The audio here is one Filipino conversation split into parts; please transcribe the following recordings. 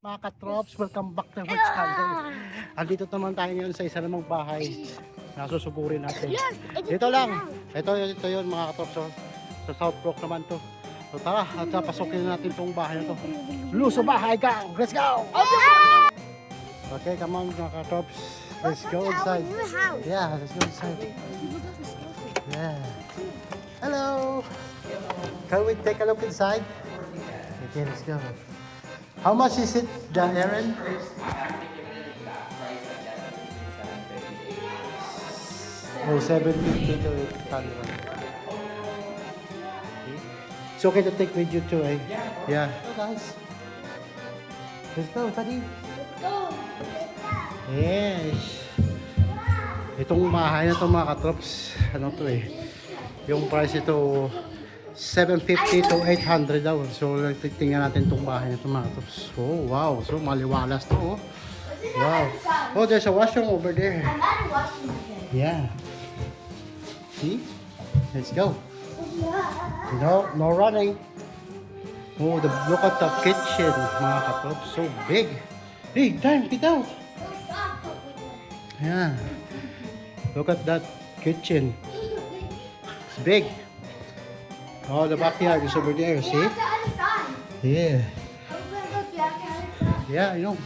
Mga katrops, welcome back to my channel. Andito naman tayo ngayon sa isa namang bahay na susugurin natin. Dito lang. Ito yun mga katrops. Sa South Brook naman to. So tara, at pasukin natin tong bahay na to. Luso bahay ka! Let's go! Okay, come on mga katrops. Let's go inside. Yeah, let's go inside. Yeah. Hello! Can we take a look inside? Okay, let's go. How much is it, John Aaron? Oh, 750 to 800. It's okay to take with you too, eh? Yeah. So guys, let's go, buddy. Let's go. Yes. Itong bahay na to mga katrops, ano to eh? Yung price ito, 750 to 800 daw. So, tingnan natin itong bahay na ito mga katrops. Oh, wow. So, maliwalas to, oh. Wow. Oh, there's a washroom over there. I'm not a washing machine. Yeah. See? Let's go. No running. Oh, look at the kitchen, mga katrops. So big. Hey, time, get out. Yeah. Look at that kitchen. It's big. Oh, the backyard is over there, see? Yeah. Yeah, I know.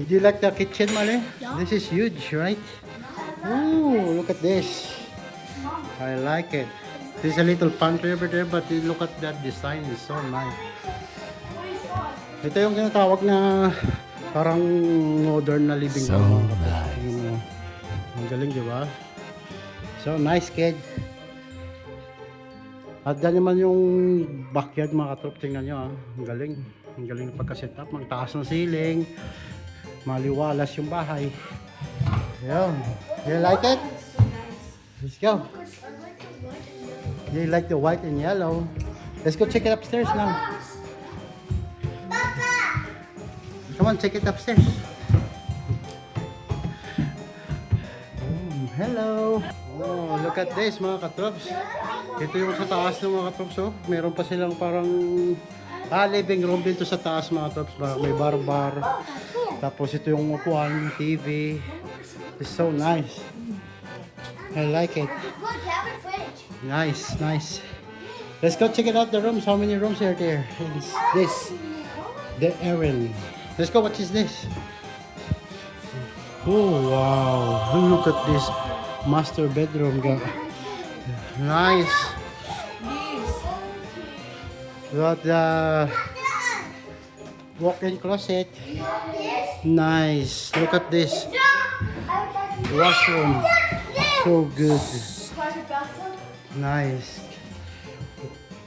Did you like the kitchen, Male? This is huge, right? Oh, look at this. I like it. There's a little pantry over there, but look at that design. It's so nice. Ito yung tinatawag na parang modern na living room. Ang galing, di ba? So nice, kid. At dyan naman yung backyard mga katrop. Tingnan nyo, ah. Ang galing. Ang galing na pagka-set up. Ang taas ng ceiling. Maliwalas yung bahay. Ayan. You like it? Let's go. You like the white and yellow? Let's go check it upstairs now. Come on, check it upstairs. Hello. Oh, look at this mga katrops. Ito yung sa taas ng mga katrops. Oh. Meron pa silang parang living room dito sa taas mga katrops. May bar-bar. Tapos ito yung upuan, TV. It's so nice. I like it. Nice, nice. Let's go check it out the rooms. How many rooms are there? It's this. The Aaron. Let's go. What is this? Oh wow! Look at this master bedroom. Nice. Got the walk-in closet. Nice. Look at this washroom. So good. Nice.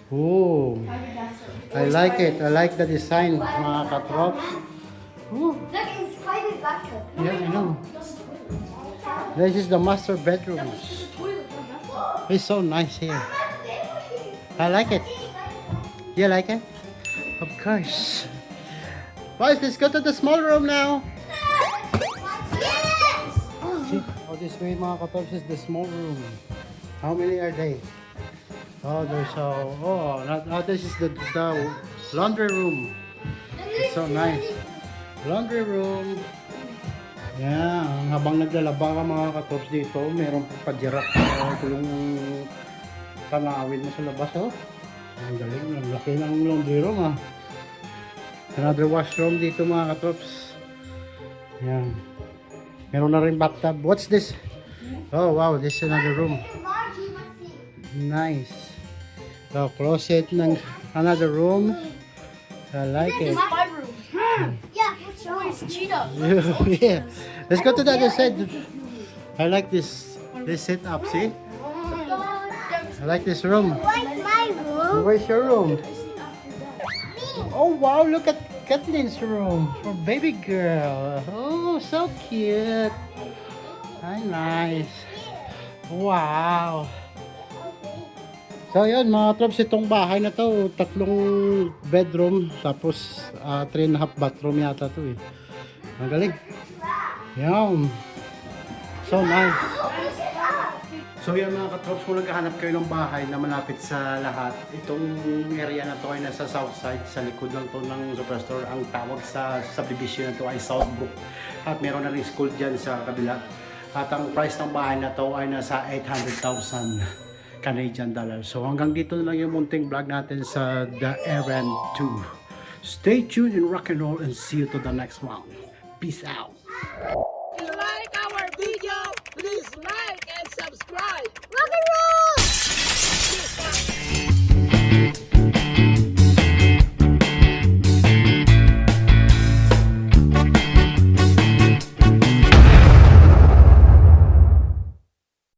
Oh, I like it. I like the design, mga katrops. Oh. Look, it's private bathtub. Yeah, I know. This is the master bedrooms. It's so nice here. I like it. You like it? Of course. Boys, let's go to the small room now. See? Oh, this way, mga katrops, is the small room. How many are they? Oh, there's this is the laundry room. It's so nice. Laundry room. Yeah, habang naglalaba ka mga katrops dito, mayroon pa pajirak. Ito yung tanawin mo sa labas, oh. Ang galing, ang laki ng laundry room, ah. Another washroom dito mga katrops. Yeah. Meron na rin bathtub. What's this? Oh wow, this is another room. Nice. So, closet ng another room. I like it. My room. Yeah, what's yours? Cheetah. Yeah. Let's go to the other side. I like this setup, see? I like this room. Like my room? Where's your room? Oh wow, look at Kathleen's room for baby girl. Oh, so cute. Hi, nice. Wow. So yun mga trops, itong bahay na to, 3 bedroom, tapos 3.5 bathroom yata to eh. Ang galing. Yum. So nice. So yan mga katrops, kung naghahanap kayo ng bahay na malapit sa lahat, itong area na to ay nasa south side, sa likod lang to ng superstore. Ang tawag sa subdivision na to ay Southbrook. At meron na rin school dyan sa kabila. At ang price ng bahay na to ay nasa 800,000 Canadian dollars. So hanggang dito na lang yung munting vlog natin sa The Errand 2. Stay tuned in rock and roll and see you to the next one. Peace out. If you like our video, please like and subscribe. Rock and roll!